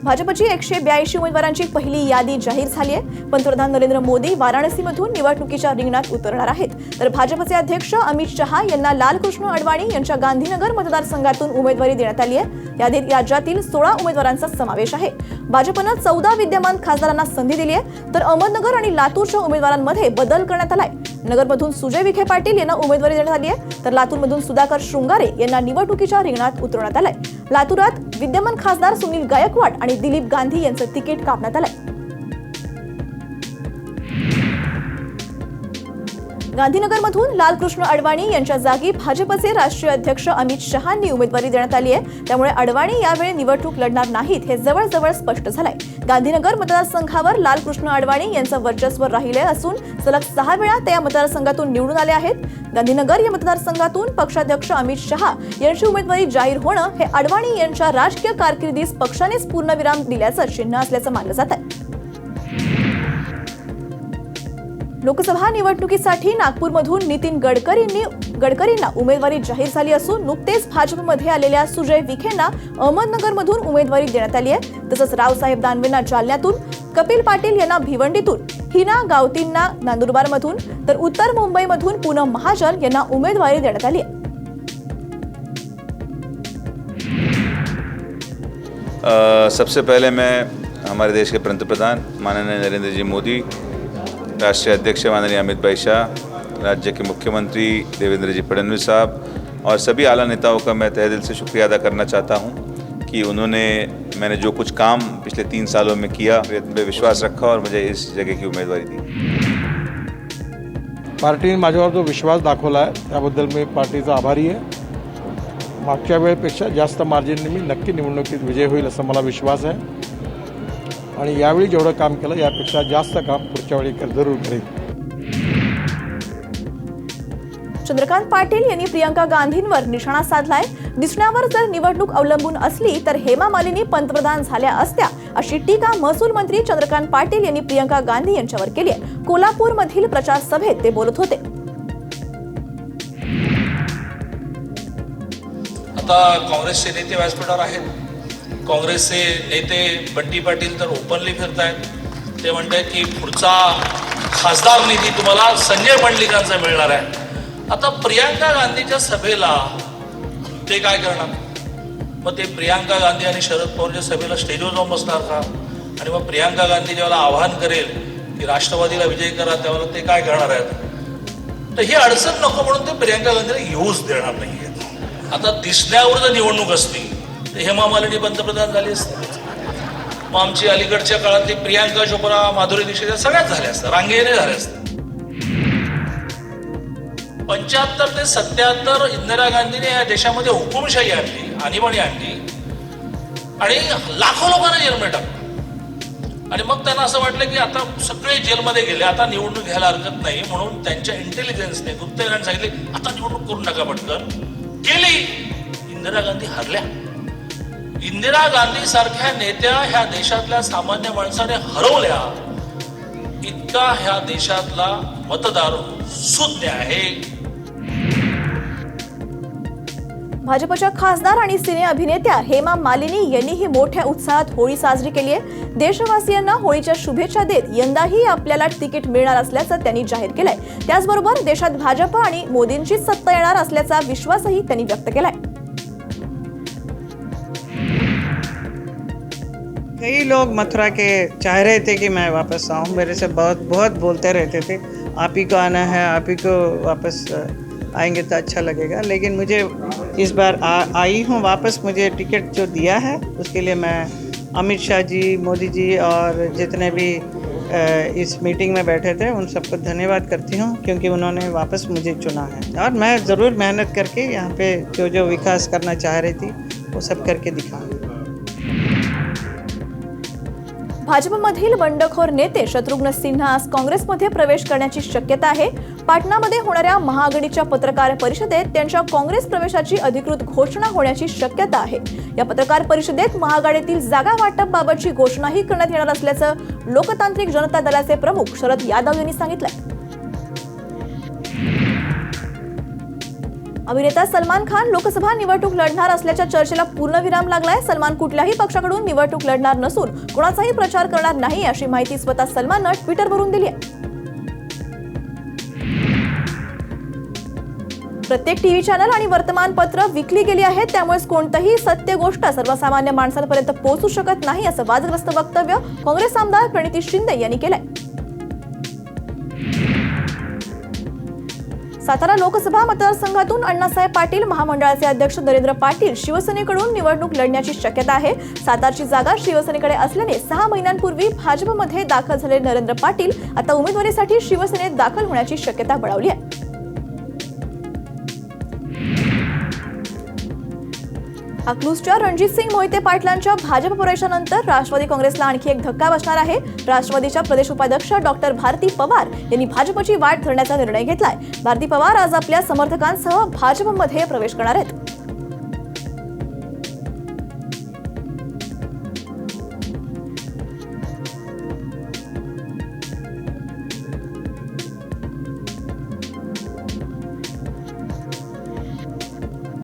भाजपची 182 उमेदवारांची पहिली यादी जाहीर झाली आहे। पंतप्रधान नरेंद्र मोदी वाराणसीमधून निवडणुकीच्या रिंगणात उतरणार आहेत, तर भाजपचे अध्यक्ष अमित शहा यांना लालकृष्ण अडवाणी यांच्या गांधीनगर मतदारसंघातून उमेदवारी देण्यात आली आहे। यादीत राज्यातील 16 उमेदवारांचा समावेश आहे। भाजपनं 14 विद्यमान खासदारांना संधी दिली आहे, तर अहमदनगर आणि लातूरच्या उमेदवारांमध्ये बदल करण्यात आलाय। नगरमधून सुजय विखे पाटील यांना उमेदवारी देण्यात आली आहे, तर लातूरमधून सुधाकर शृंगारे यांना निवडणुकीच्या रिंगणात उतरवण्यात आलंय। लातूरात विद्यमान खासदार सुनील गायकवाड आणि दिलीप गांधी यांचं तिकीट कापण्यात आलंय। गांधीनगरमधून लालकृष्ण अडवाणी यांच्या जागी भाजपचे राष्ट्रीय अध्यक्ष अमित शहांनी उमेदवारी देण्यात आली आहे, त्यामुळे अडवाणी यावेळी निवडणूक लढणार नाहीत हे जवळजवळ स्पष्ट झालंय। गांधीनगर मतदारसंघावर लालकृष्ण अडवाणी यांचं वर्चस्व राहिले असून सलग 6 वेळा ते या मतदारसंघातून निवडून आले आहेत। गांधीनगर या मतदारसंघातून पक्षाध्यक्ष अमित शहा यांची उमेदवारी जाहीर होणं हे अडवाणी यांच्या राजकीय कारकिर्दीस पक्षानेच पूर्णविराम दिल्याचं चिन्ह असल्याचं मानलं जात आहे। लोकसभा निवडणुकीसाठी नागपूरमधून नितीन गडकरींना उमेदवारी जाहीर झाली असून नुकतेच भाजपमध्ये आलेल्या सुजय विखेंना अहमदनगरमधून उमेदवारी देण्यात आली आहे। तसंच रावसाहेब दानवेंना जालन्यातून, कपिल पाटील यांना भिवंडीतून, हिना गावतींना नंदुरबारमधून, तर उत्तर मुंबईमधून पूनम महाजन यांना उमेदवारी देण्यात आली आहे। सबसे पहले मैं हमारे देश के पंतप्रधान माननीय नरेंद्र जी मोदी, राष्ट्रीय अध्यक्ष माननीय अमित भाई शाह, राज्य के मुख्यमंत्री देवेंद्र जी फडणवीस साहब और सभी आला नेताओं का मैं तहे दिल से शुक्रिया अदा करना चाहता हूं कि मैंने जो कुछ काम पिछले 3 सालों में किया, मेरे विश्वास रखा और मुझे इस जगह की उमेदवारी दी। पार्टीने माझ्यावर जो विश्वास दाखवला आहे त्याबद्दल मी पार्टीचा आभारी आहे। मागच्या वेळेपेक्षा जास्त मार्जिनने मी नक्की निवडणुकीत विजय होईल असा मला विश्वास आहे आणि यावेळी जेवढं काम केलं यापेक्षा जास्त काम पुढच्या वेळी जरूर करेल। चंद्रकांत पाटील यांनी प्रियंका गांधींवर निशाणा साधलाय। दिसण्यावर जर निवडणूक अवलंबून असली तर हेमा मालिनी पंतप्रधान झाल्या असत्या, अशी टीका महसूल मंत्री चंद्रकांत पाटील यांनी प्रियंका गांधी यांच्यावर केली आहे। कोल्हापूरमधील प्रचार सभेत ते बोलत होते। आता काँग्रेसचे नेते व्यासपीठावर आहेत। काँग्रेसचे नेते बंटी पाटील तर ओपनली फिरतायत। ते म्हणतात की पुढचा खासदार निधी तुम्हाला संजय मंडलिकांचा मिळणार आहे। आता प्रियंका गांधीच्या सभेला ते काय करणार? मग ते प्रियंका गांधी आणि शरद पवारच्या सभेला स्टेजवर जाऊन बसणार का? आणि मग प्रियंका गांधी जेव्हा आवाहन करेल की राष्ट्रवादीला विजय करा, त्यावेळेला ते काय करणार आहेत? तर ही अडचण नको म्हणून ते प्रियंका गांधीला येऊच देणार नाहीये। आता दिसण्यावर जर निवडणूक असती तर हेमा मालिनी पंतप्रधान झाली असते। मग आमची अलीकडच्या काळातली प्रियांका चोप्रा, माधुरी दीक्षित सगळ्याच झाल्या असत्या, रांगेने झाल्या असत्या। 75 ते 77 इंदिरा गांधीने या देशामध्ये हुकुमशाही आणली, आणीबाणी आणली आणि लाखो लोकांना जेलमध्ये टाकलं। आणि मग त्यांना असं वाटलं की आता सगळे जेलमध्ये गेले, आता निवडणूक घ्यायला हरकत नाही, म्हणून त्यांच्या इंटेलिजन्सने, गुप्तचरांनी सांगितले आता निवडणूक करू नका पटकन। केली, इंदिरा गांधी हरल्या। इंदिरा गांधी सारख्या नेत्या ह्या देशातल्या सामान्य माणसाने हरवल्या, इतका ह्या देशातला मतदार सुज्ञ आहे। भाजपच्या खासदार आणि सिने अभिनेत्या हेमा मालिनी यांनीही मोठ्या उत्साहात होळी साजरी केली आहे। देशवासियांना होळीच्या शुभेच्छा देत यंदाही आपल्याला तिकीट मिळणार असल्याचं त्यांनी जाहीर केलंय। त्याचबरोबर देशात भाजप आणि मोदींचीच सत्ता येणार असल्याचा विश्वासही त्यांनी व्यक्त केलाय। कई लोग मथुरा के चाह रहे थे कि मैं वापस आऊँ, मेरे से बहुत बोलते रहते थे आप ही को आना है, आप ही को वापस आएंगे तो अच्छा लगेगा। लेकिन मुझे इस बार आई हूँ वापस। मुझे टिकट जो दिया है उसके लिए मैं अमित शाह जी, मोदी जी और जितने भी इस मीटिंग में बैठे थे उन सबको धन्यवाद करती हूँ, क्योंकि उन्होंने वापस मुझे चुना है। और मैं ज़रूर मेहनत करके यहाँ पे जो विकास करना चाह रही थी वो सब करके दिखाऊंगी। भाजपमधील बंडखोर नेते शत्रुघ्न सिन्हा आज काँग्रेसमध्ये प्रवेश करण्याची शक्यता आहे। पाटणामध्ये होणाऱ्या महाआघाडीच्या पत्रकार परिषदेत त्यांच्या काँग्रेस प्रवेशाची अधिकृत घोषणा होण्याची शक्यता आहे। या पत्रकार परिषदेत महाआघाडीतील जागा वाटपाबाबतची घोषणाही करण्यात येणार असल्याचं लोकतांत्रिक जनता दलाचे प्रमुख शरद यादव यांनी सांगितलं। अभिनेता सलमान खान लोकसभा निवडणूक लढणार असल्याच्या चर्चेला पूर्णविराम लागलाय. सलमान कुठल्याही पक्षाकडून निवडणूक लढणार नसून कोणाचाही प्रचार करणार नाही अशी माहिती स्वतः सलमाननं ट्विटरवरून दिली आहे. प्रत्येक टीव्ही चॅनल आणि वर्तमानपत्र विकली गेली आहेत, त्यामुळे कोणतीही सत्य गोष्ट सर्वसामान्य माणसांपर्यंत पोहोचू शकत नाही असं वादग्रस्त वक्तव्य काँग्रेस आमदार प्रणिती शिंदे यांनी केलंय. सातारा लोकसभा मतदारसंघातून अण्णासाहेब पाटील, महामंडळाचे अध्यक्ष नरेंद्र पाटील शिवसेनेकडून निवडणूक लढण्याची शक्यता आहे. सातारची जागा शिवसेनेकडे असल्याने 6 महिन्यांपूर्वी भाजपमध्ये दाखल झालेले नरेंद्र पाटील आता उमेदवारीसाठी शिवसेनेत दाखल होण्याची शक्यता बळावली आहे. अकलूजच्या रणजितसिंग मोहिते पाटलांच्या भाजप प्रवेशानंतर राष्ट्रवादी काँग्रेसला आणखी एक धक्का बसणार आहे. राष्ट्रवादीच्या प्रदेश उपाध्यक्ष डॉक्टर भारती पवार यांनी भाजपची वाट धरण्याचा निर्णय घेतलाय. भारती पवार आज आपल्या समर्थकांसह भाजपमध्ये प्रवेश करणार आहेत.